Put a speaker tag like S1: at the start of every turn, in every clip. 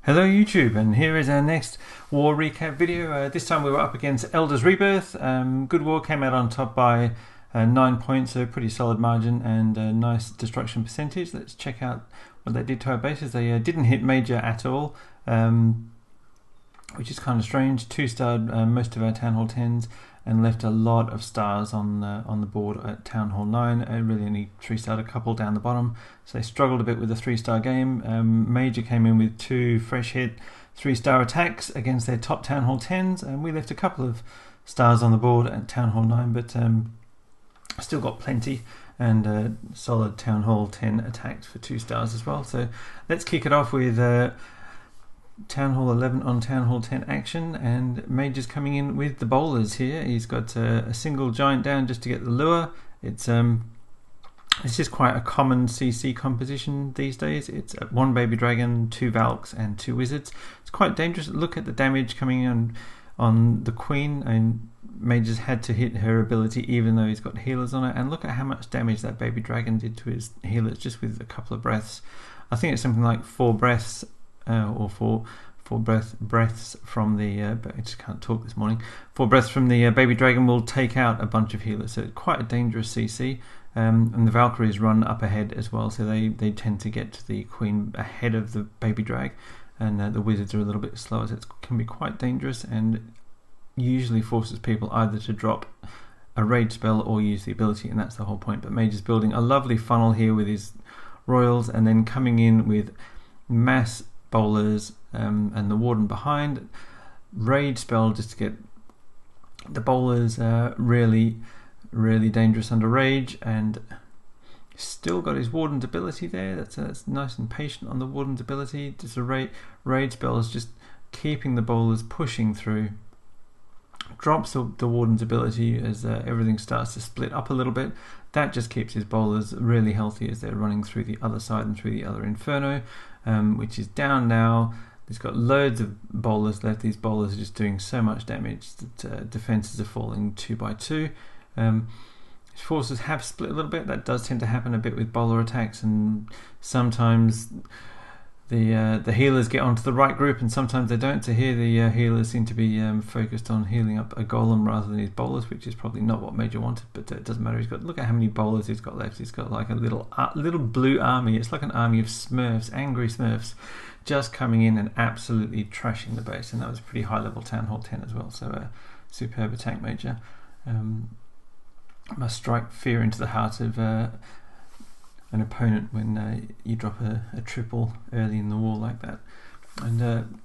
S1: Hello YouTube, and here is our next war recap video. This time we were up against Elders Rebirth. Good war, came out on top by 9 points, so pretty solid margin and a nice destruction percentage. Let's check out what they did to our bases. They didn't hit major at all, which is kind of strange. 2-starred most of our Town Hall 10s and left a lot of stars on the board at Town Hall 9. Really only 3-starred a couple down the bottom, so they struggled a bit with the 3-star game. Major came in with 2 fresh hit 3-star attacks against their top Town Hall 10s, and we left a couple of stars on the board at Town Hall 9, but still got plenty and solid Town Hall 10 attacks for 2 stars as well. So let's kick it off with Town Hall 11 on Town Hall 10 action, and Major's coming in with the bowlers here. He's got a single giant down just to get the lure. It's just quite a common CC composition these days. It's 1 baby dragon, 2 Valks and 2 wizards. It's quite dangerous. Look at the damage coming in on the queen, and Major's had to hit her ability even though he's got healers on it, and look at how much damage that baby dragon did to his healers just with a couple of breaths. I think it's something like 4 breaths or four breaths from the I just can't talk this morning. 4 breaths from the baby dragon will take out a bunch of healers, so it's quite a dangerous CC. And the Valkyries run up ahead as well, so they tend to get to the queen ahead of the baby drag, and the wizards are a little bit slower, so it can be quite dangerous and usually forces people either to drop a rage spell or use the ability, and that's the whole point. But Major's building a lovely funnel here with his royals, and then coming in with mass bowlers and the warden behind. Rage spell just to get the bowlers really dangerous under rage, and still got his warden's ability there. That's nice and patient on the warden's ability. Just a rage spell is just keeping the bowlers pushing through. Drops the warden's ability as everything starts to split up a little bit. That just keeps his bowlers really healthy as they're running through the other side and through the other inferno, which is down now. He's got loads of bowlers left. These bowlers are just doing so much damage that defenses are falling 2 by 2. His forces have split a little bit. That does tend to happen a bit with bowler attacks, and sometimes the healers get onto the right group and sometimes they don't. So here the healers seem to be focused on healing up a golem rather than his bowlers, which is probably not what Major wanted, but it doesn't matter. Look at how many bowlers he's got left. He's got like a little blue army. It's like an army of Smurfs, angry Smurfs, just coming in and absolutely trashing the base. And that was a pretty high level Town Hall 10 as well, so superb attack, Major. Must strike fear into the heart of an opponent when you drop a triple early in the war like that. And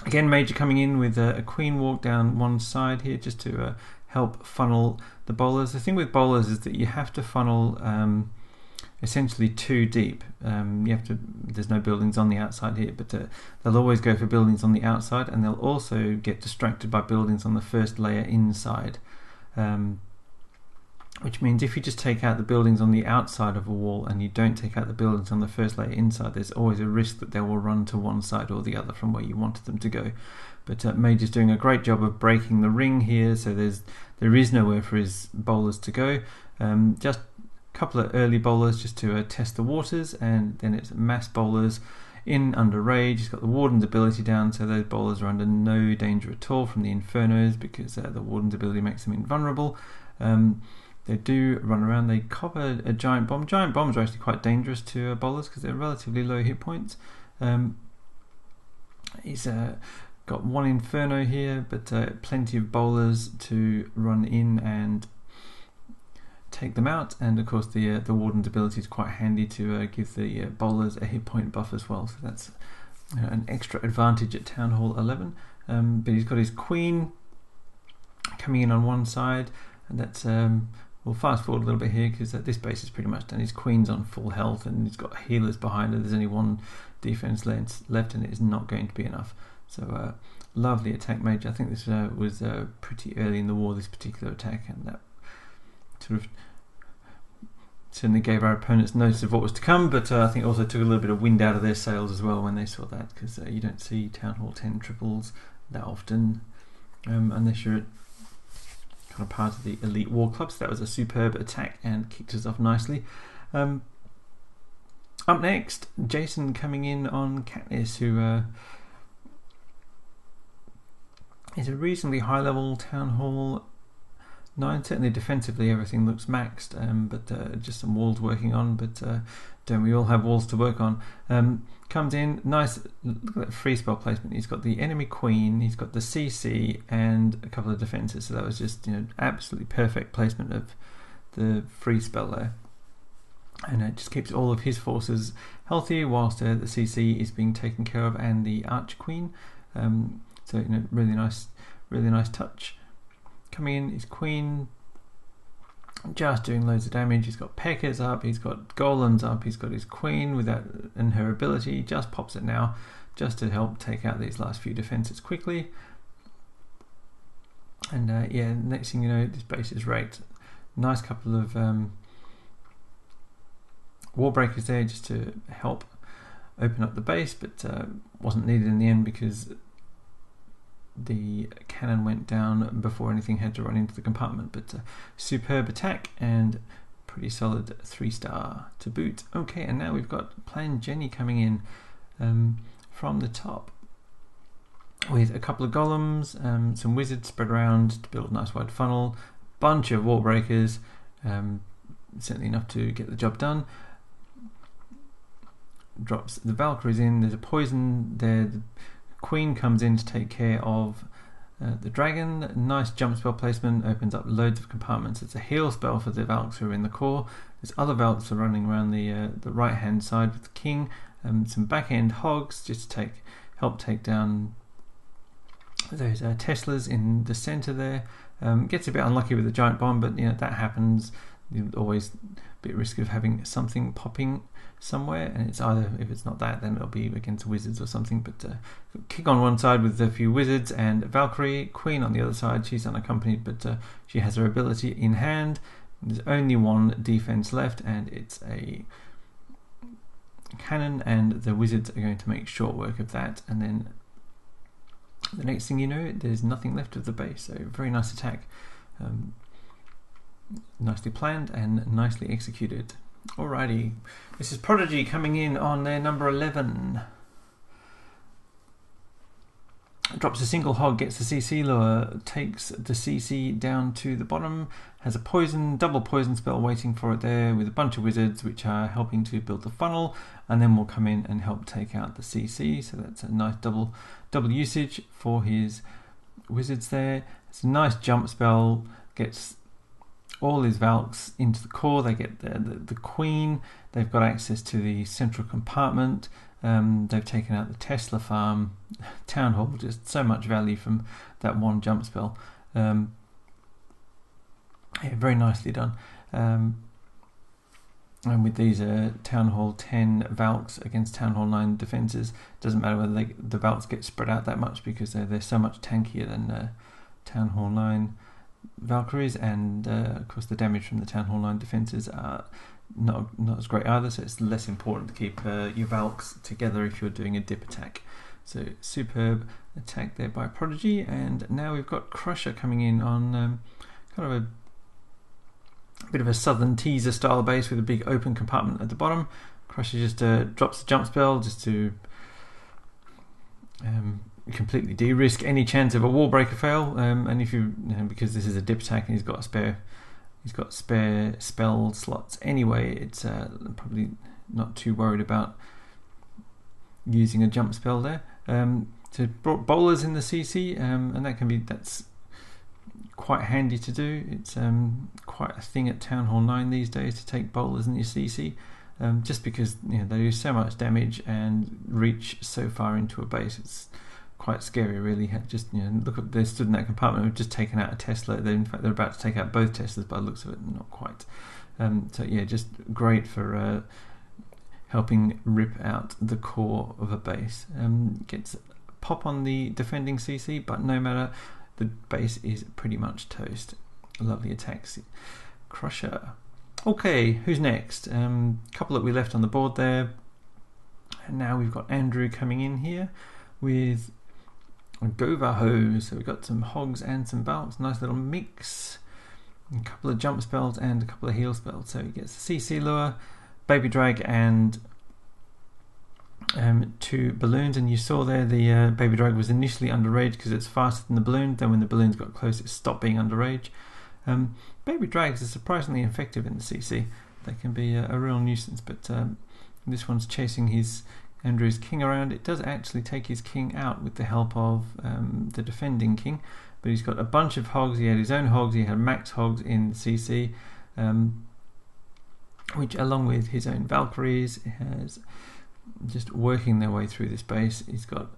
S1: again, Major coming in with a queen walk down one side here just to help funnel the bowlers. The thing with bowlers is that you have to funnel essentially 2 deep. There's no buildings on the outside here, but they'll always go for buildings on the outside, and they'll also get distracted by buildings on the first layer inside. Which means if you just take out the buildings on the outside of a wall and you don't take out the buildings on the first layer inside, there's always a risk that they will run to one side or the other from where you wanted them to go. But Major's doing a great job of breaking the ring here, so there is nowhere for his bowlers to go. Just a couple of early bowlers just to test the waters, and then it's mass bowlers in under rage. He's got the warden's ability down, so those bowlers are under no danger at all from the infernos because the warden's ability makes them invulnerable. They do run around. They cop a giant bomb. Giant bombs are actually quite dangerous to bowlers because they're relatively low hit points. He's got 1 inferno here, but plenty of bowlers to run in and take them out. And of course the warden's ability is quite handy to give the bowlers a hit point buff as well. So that's an extra advantage at Town Hall 11. But he's got his queen coming in on one side, and that's we'll fast forward a little bit here because this base is pretty much done. His queen's on full health and he's got healers behind her. There's only 1 defense left and it is not going to be enough. So lovely attack, Major. I think this was pretty early in the war, this particular attack, and that sort of certainly gave our opponents notice of what was to come, but I think it also took a little bit of wind out of their sails as well when they saw that, because you don't see Town Hall 10 triples that often unless you're kind of part of the elite war clubs. That was a superb attack and kicked us off nicely. Up next, Jason coming in on Katniss, who is a reasonably high level Town Hall 9. Certainly defensively everything looks maxed, but just some walls working on, but don't we all have walls to work on? Comes in, nice, look at that free spell placement. He's got the enemy queen, he's got the CC and a couple of defenses, so that was just absolutely perfect placement of the free spell there. And it just keeps all of his forces healthy whilst the CC is being taken care of, and the Arch Queen. So really nice touch. Coming in is Queen, just doing loads of damage. He's got Peckers up, he's got Golems up, he's got his Queen with that and her ability. Just pops it now, just to help take out these last few defenses quickly. And yeah, next thing you know, this base is raked. Nice couple of wall breakers there just to help open up the base, but wasn't needed in the end because the cannon went down before anything had to run into the compartment. But superb attack and pretty solid 3-star to boot. Okay, and now we've got Plan Jenny coming in from the top with a couple of golems, some wizards spread around to build a nice wide funnel, bunch of wall breakers, certainly enough to get the job done. Drops the Valkyries in, there's a poison there, the Queen comes in to take care of the dragon. Nice jump spell placement, opens up loads of compartments. It's a heal spell for the Valks who are in the core. There's other Valks are running around the right hand side with the king. Some back end hogs just to help take down those Teslas in the center there. Gets a bit unlucky with the giant bomb, but that happens. You're always be at risk of having something popping somewhere, and it's either, if it's not that, then it'll be against wizards or something. But kick on one side with a few wizards and Valkyrie. Queen on the other side, she's unaccompanied, but she has her ability in hand. There's only one defense left, and it's a cannon, and the wizards are going to make short work of that. And then the next thing you know, there's nothing left of the base. So very nice attack, nicely planned and nicely executed. Alrighty, this is Prodigy coming in on their number 11. Drops a single hog, gets the CC lure, takes the CC down to the bottom, has a double poison spell waiting for it there with a bunch of wizards which are helping to build the funnel, and then will come in and help take out the CC. So that's a nice double usage for his wizards there. It's a nice jump spell, gets all his Valks into the core. They get the Queen, they've got access to the central compartment, they've taken out the Tesla farm. Town Hall, just so much value from that one jump spell. Yeah, very nicely done. And with these Town Hall 10 Valks against Town Hall 9 defences, doesn't matter whether the Valks get spread out that much, because they're so much tankier than Town Hall 9 Valkyries, and of course the damage from the Town Hall 9 defences are not as great either, so it's less important to keep your Valks together if you're doing a dip attack. So superb attack there by Prodigy. And now we've got Crusher coming in on kind of a bit of a southern teaser style base with a big open compartment at the bottom. Crusher just drops the jump spell just to completely de-risk any chance of a wall breaker fail, and if because this is a dip attack and he's got spare spell slots anyway, it's probably not too worried about using a jump spell there. So brought bowlers in the CC, and that's quite handy to do. It's quite a thing at Town Hall 9 these days to take bowlers in your CC, just because they do so much damage and reach so far into a base. It's quite scary, really. Just look at, they stood in that compartment. We've just taken out a Tesla. In fact, they're about to take out both Teslas by the looks of it. Not quite. So yeah, just great for helping rip out the core of a base. Gets pop on the defending CC, but no matter, the base is pretty much toast. Lovely attacks. Crusher. Okay, who's next? Couple that we left on the board there, and now we've got Andrew coming in here with Govaho. So we've got some hogs and some Valks. Nice little mix. A couple of jump spells and a couple of heal spells. So he gets the CC lure, baby drag, and 2 balloons, and you saw there the baby drag was initially under rage because it's faster than the balloon. Then when the balloons got close, it stopped being under rage. Baby drags are surprisingly effective in the CC. They can be a real nuisance, but this one's chasing his Andrew's king around. It does actually take his king out with the help of the defending king, but he's got a bunch of hogs. He had his own hogs, he had max hogs in CC, which along with his own Valkyries has just working their way through this base. He's got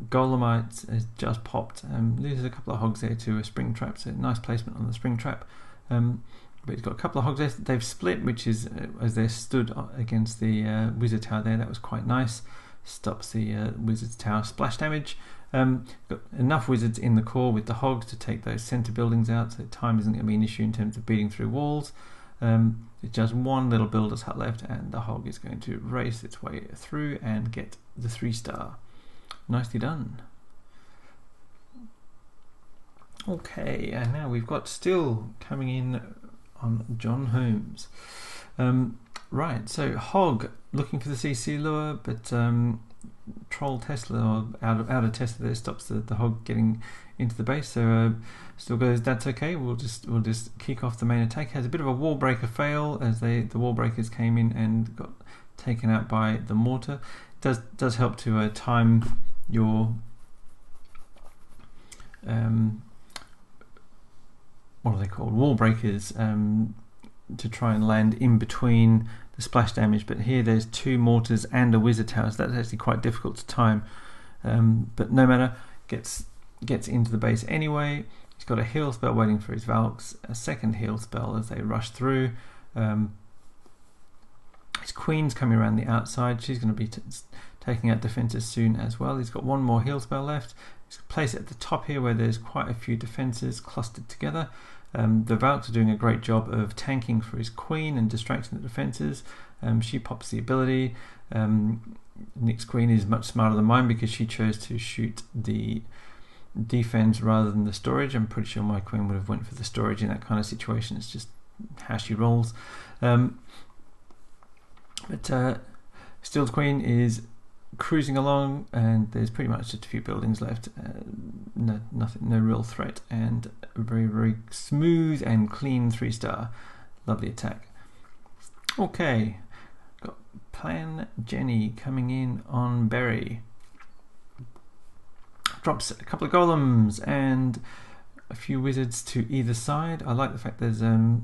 S1: Golemites has just popped, loses a couple of hogs there to a spring trap, so nice placement on the spring trap. But he's got a couple of hogs there. They've split, which is as they stood against the wizard tower there. That was quite nice. Stops the wizard's tower splash damage. Got enough wizards in the core with the hogs to take those center buildings out, so time isn't going to be an issue in terms of beating through walls. It's just one little builder's hut left, and the hog is going to race its way through and get the 3-star. Nicely done. Okay, and now we've got still coming in on John Holmes. Right, so hog looking for the CC lure, but troll Tesla or out of Tesla there stops the hog getting into the base. So still goes, that's okay. We'll just kick off the main attack. Has a bit of a wall breaker fail as the wall breakers came in and got taken out by the mortar. Does help to time your what are they called? Wall breakers, to try and land in between the splash damage. But here there's 2 mortars and a wizard tower, so that's actually quite difficult to time. But no matter, gets into the base anyway. He's got a heal spell waiting for his Valks, a second heal spell as they rush through. His queen's coming around the outside. She's going to be taking out defenses soon as well. He's got one more heal spell left. He's going to place it at the top here where there's quite a few defenses clustered together. The Valks are doing a great job of tanking for his queen and distracting the defenses. She pops the ability. Nick's queen is much smarter than mine because she chose to shoot the defense rather than the storage. I'm pretty sure my queen would have went for the storage in that kind of situation. It's just how she rolls. But Steel's queen is cruising along, and there's pretty much just a few buildings left. No real threat, and a very, very smooth and clean 3-star. Lovely attack. Okay, got Plan Jenny coming in on Berry. Drops a couple of golems and a few wizards to either side. I like the fact there's not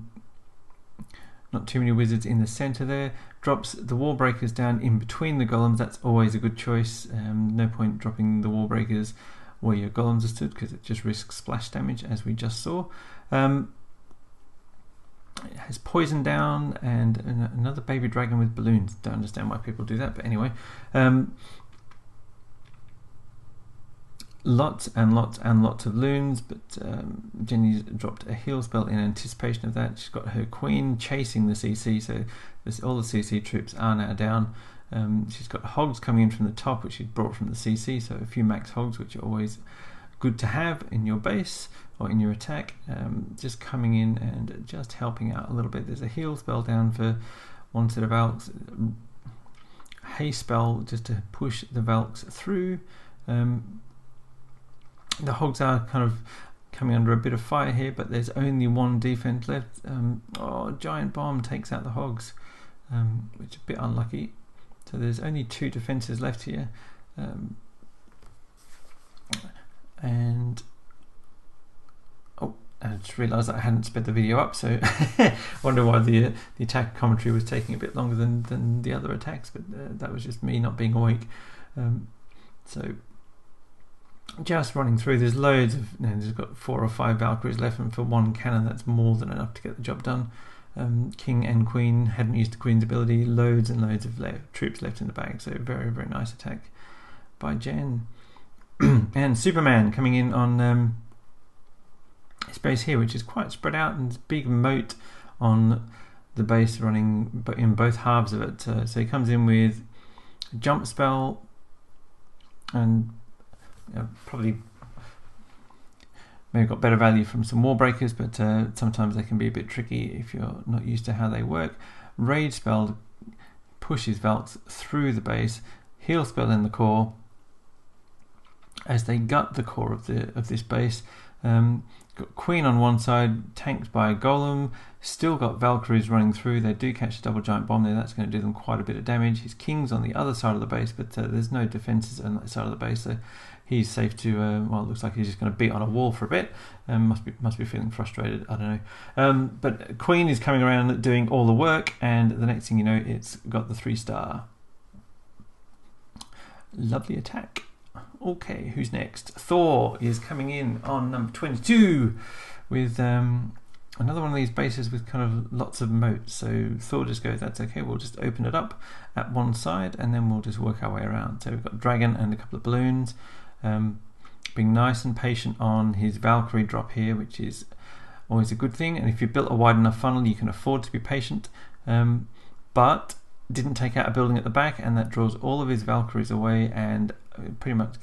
S1: too many wizards in the center there. Drops the wall breakers down in between the golems. That's always a good choice. No point dropping the wall breakers where your golems are stood because it just risks splash damage, as we just saw. It has poison down and another baby dragon with balloons. Don't understand why people do that, but anyway. Lots and lots and lots of loons, but Jenny's dropped a heal spell in anticipation of that. She's got her queen chasing the CC, so all the CC troops are now down. She's got hogs coming in from the top, which she's brought from the CC, so a few max hogs, which are always good to have in your base or in your attack. Just coming in and just helping out a little bit. There's a heal spell down for one set of Valks. Haste spell just to push the Valks through. The hogs are kind of coming under a bit of fire here, but there's only one defense left. Giant bomb takes out the hogs, which is a bit unlucky. So there's only 2 defenses left here. And I just realised that I hadn't sped the video up, so wonder why the attack commentary was taking a bit longer than the other attacks, but that was just me not being awake. So just running through, there's loads of, there's got 4 or 5 Valkyries left, and for one cannon that's more than enough to get the job done. King and Queen hadn't used the Queen's ability. Loads and loads of troops left in the bag, so very, very nice attack by Jen. And Superman coming in on his base here, which is quite spread out, and there's a big moat on the base running in both halves of it. So he comes in with a jump spell, and probably maybe got better value from some wall breakers, but sometimes they can be a bit tricky if you're not used to how they work. Rage spell pushes Valks through the base. heal spell in the core as they gut the core of this base. Got Queen on one side, tanked by a Golem. Still got Valkyries running through. They do catch a double giant bomb there. That's going to do them quite a bit of damage. His King's on the other side of the base, but there's no defenses on that side of the base, so he's safe to. Well, it looks like he's just going to beat on a wall for a bit. Must be feeling frustrated. I don't know. But Queen is coming around doing all the work, and the next thing you know, it's got the 3-star. Lovely attack. Okay, who's next? Thor is coming in on number 22 with another one of these bases with kind of lots of moats. So Thor just goes, that's okay, we'll just open it up at one side and then we'll just work our way around. So we've got dragon and a couple of balloons. Being nice and patient on his Valkyrie drop here, which is always a good thing. And if you've built a wide enough funnel, you can afford to be patient. But didn't take out a building at the back, and that draws all of his Valkyries away and pretty much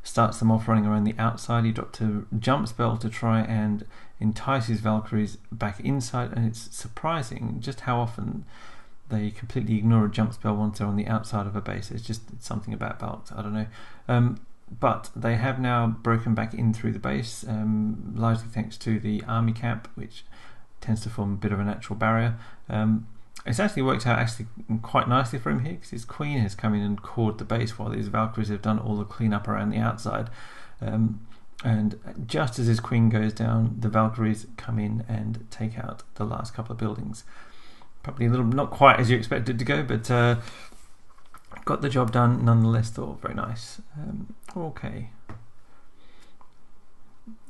S1: starts them off running around the outside. He dropped a jump spell to try and entice his Valkyries back inside, and it's surprising just how often they completely ignore a jump spell once they're on the outside of a base. It's something about Valks, I don't know. But they have now broken back in through the base, largely thanks to the army camp, which tends to form a bit of a natural barrier. It's actually worked out quite nicely for him here, because his Queen has come in and cored the base while his Valkyries have done all the cleanup around the outside. And just as his Queen goes down, the Valkyries come in and take out the last couple of buildings. Probably a little not quite as you expected to go, but got the job done nonetheless. Thought very nice. Okay.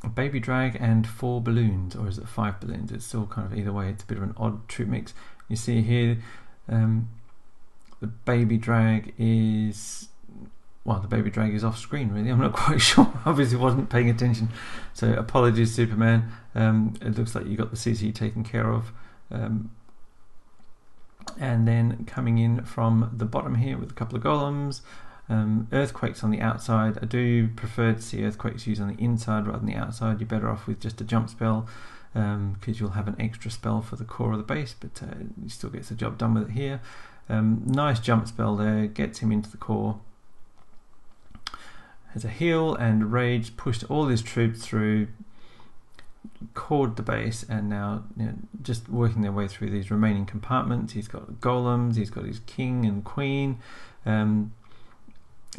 S1: A baby drag and 4 balloons, or is it 5 balloons? It's still kind of either way. It's a bit of an odd troop mix. You see here, the baby drag is off screen, really. I'm not quite sure. Obviously wasn't paying attention, so apologies, Superman. It looks like you got the CC taken care of. And then coming in from the bottom here with a couple of golems, earthquakes on the outside. I do prefer to see earthquakes used on the inside rather than the outside. You're better off with just a jump spell, because you'll have an extra spell for the core of the base, but he still gets the job done with it here. Nice jump spell there, gets him into the core. Has a heal and rage, pushed all his troops through, cored the base, and now just working their way through these remaining compartments. He's got golems, he's got his king and queen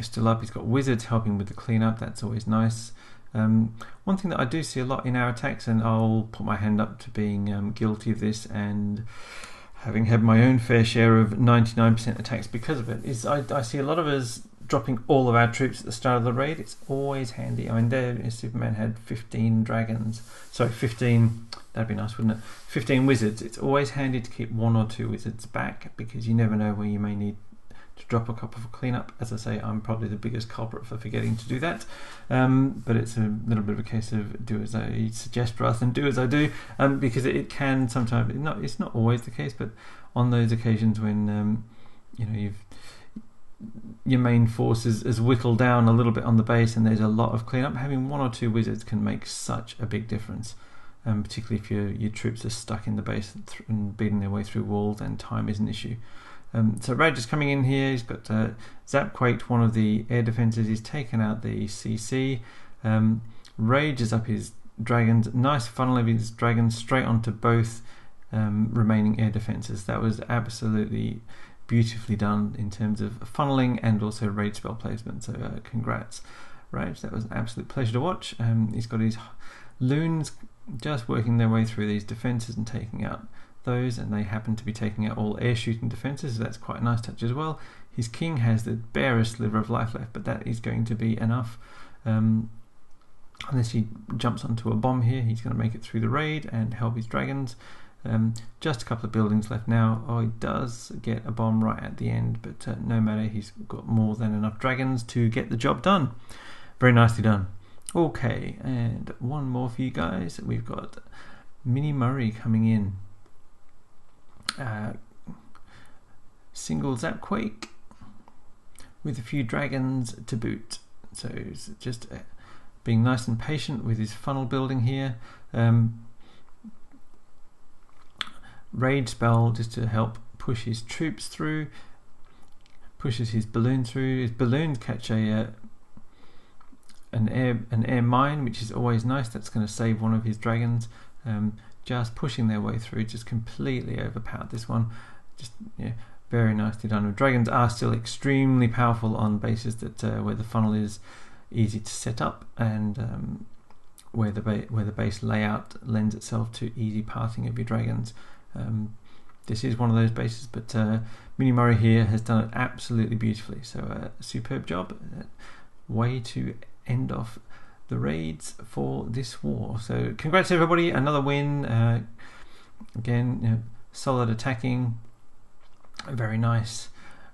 S1: still up. He's got wizards helping with the cleanup. That's always nice. One thing that I do see a lot in our attacks, and I'll put my hand up to being guilty of this and having had my own fair share of 99% attacks because of it, is I see a lot of us dropping all of our troops at the start of the raid. It's always handy. I mean, there Superman had 15 dragons. Sorry, 15, that'd be nice, wouldn't it? 15 wizards. It's always handy to keep 1 or 2 wizards back, because you never know where you may need to drop a couple for cleanup. As I say, I'm probably the biggest culprit for forgetting to do that, but it's a little bit of a case of do as I suggest rather than do as I do, because it can sometimes, it's not always the case, but on those occasions when your main force is whittled down a little bit on the base and there's a lot of cleanup, having 1 or 2 wizards can make such a big difference, particularly if your troops are stuck in the base and beating their way through walls and time is an issue. So Rage is coming in here. He's got Zapquaked one of the air defenses. He's taken out the CC. Rage is up his dragons. Nice funnel of his dragons straight onto both remaining air defenses. That was absolutely beautifully done in terms of funneling and also rage spell placement. So congrats, Rage. That was an absolute pleasure to watch. He's got his loons just working their way through these defenses and taking out those, and they happen to be taking out all air shooting defenses, so that's quite a nice touch as well. His king has the barest sliver of life left, but that is going to be enough. Unless he jumps onto a bomb here, he's going to make it through the raid and help his dragons. Just a couple of buildings left now. Oh, he does get a bomb right at the end, but no matter, he's got more than enough dragons to get the job done. Very nicely done. Okay, and one more for you guys. We've got Mini Murray coming in. Single Zapquake with a few dragons to boot. So it's just being nice and patient with his funnel building here. Rage spell just to help push his troops through. pushes his balloon through. His balloon catch an air mine, which is always nice. That's going to save one of his dragons. Just pushing their way through, just completely overpowered this one. Just very nicely done. Dragons are still extremely powerful on bases that where the funnel is easy to set up, and where the base layout lends itself to easy pathing of your dragons. This is one of those bases, but Mini Murray here has done it absolutely beautifully. So superb job. Way to end off the raids for this war. So congrats everybody, another win. Again, solid attacking, a very nice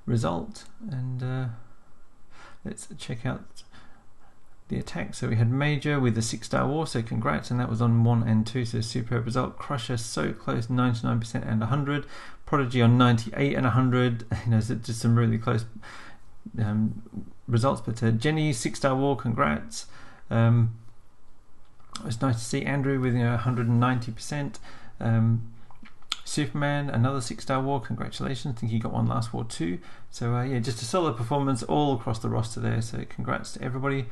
S1: result. And let's check out the attack. So we had Major with the 6-star war, so congrats, and that was on 1 and 2, so superb result. Crusher so close, 99% and 100. Prodigy on 98 and 100. So just some really close results. But Jenny 6-star war, congrats. It's nice to see Andrew with 190%. Superman, another 6-star war, congratulations. I think he got one last war too. So just a solid performance all across the roster there, so congrats to everybody.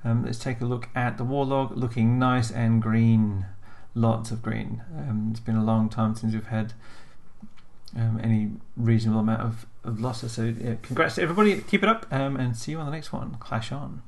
S1: Let's take a look at the war log, looking nice and green, lots of green. It's been a long time since we've had any reasonable amount of losses, so congrats to everybody, keep it up, and see you on the next one. Clash on.